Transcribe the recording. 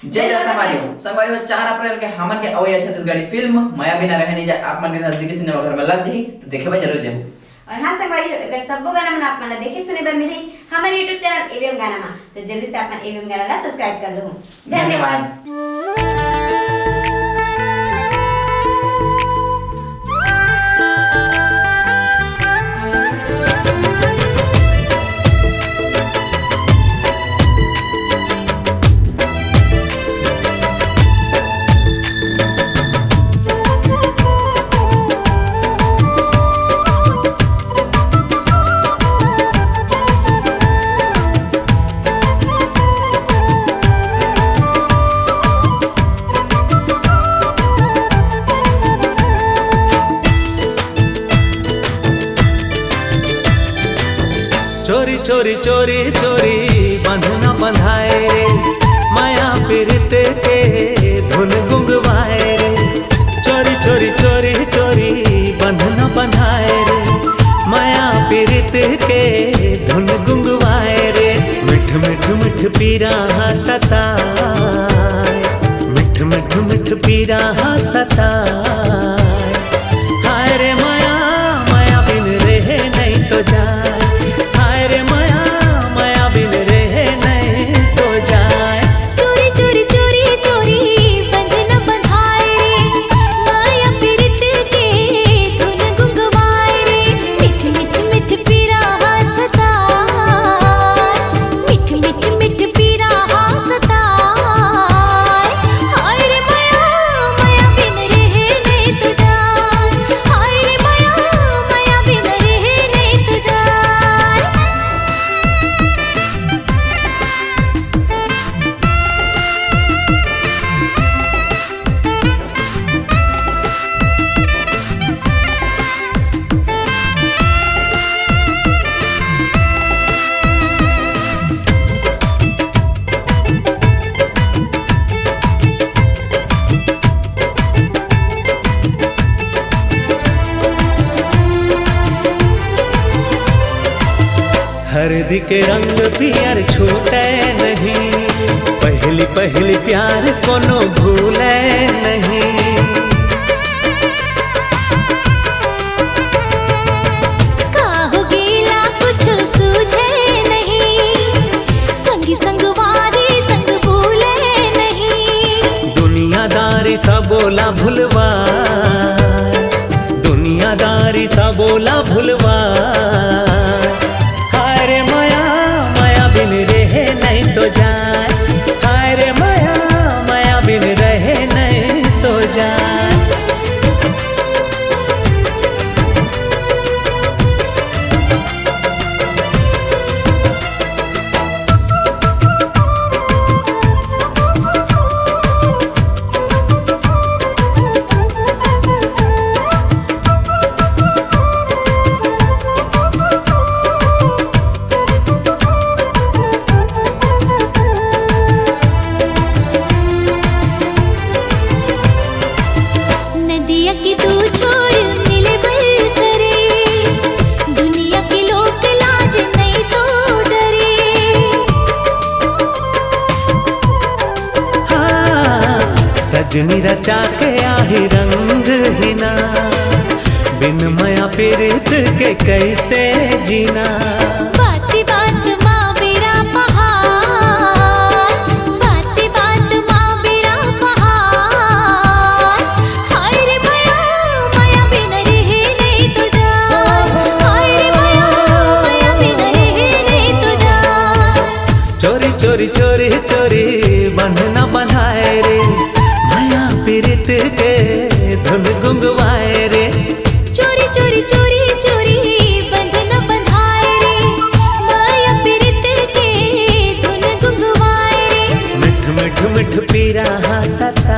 जय जय संगवारी 4 अप्रैल के हमन के अवैया छत्तीसगढ़ी फिल्म माया बिना रहे नहीं जाए आप मन के नजदीकी सिनेमा घर में लग जाही तो देखे बा जरूर जाओ। और हाँ संगवारी अगर सबो गाना मन आप मन देखे सुने बर मिली हमारे YouTube चैनल एवीएम गाना में तो जल्दी से आप एवीएम गाना ला सब्सक्राइब कर लो। धन्यवाद। चोरी चोरी चोरी चोरी बंधना बंधाए रे माया पीरित के धुन गुंगवाए रे। चोरी चोरी चोरी चोरी बंधना बंधाए रे माया पीरित के धुन गुंगवाए रे। मिठ मिठ मिठ पीरा सताए मिठ मिठ मिठ पीरा सताए। हाय रे माया माया बिन रहे नहीं तो जाए। हरदी के रंग पियर छूटे नहीं पहली पहली प्यार कोनो भूले नहीं। काहो गीला कुछ सूझे नहीं संगी संगवारी संग भूले नहीं। दुनियादारी सा बोला भूलवा दुनियादारी सा बोला भूलवा। तो जाए हाय रे माया माया बिन रहे नहीं तो जाए। की तू छोर मिले बर करे दुनिया के लोग लाज नहीं तो डरे। हाँ सजनी रचा के आही रंग हिना बिन माया पीरित के कैसे जीना। बाती बात माँ मेरा चोरी चोरी चोरी बंधना बंधाए रे माया पीरित के धुन गुंगवाए रे। चोरी चोरी चोरी चोरी बंधना बंधाए रे माया पीरित के धुन गुंगवाए रे। मिठ मिठ मिठ पीरा सता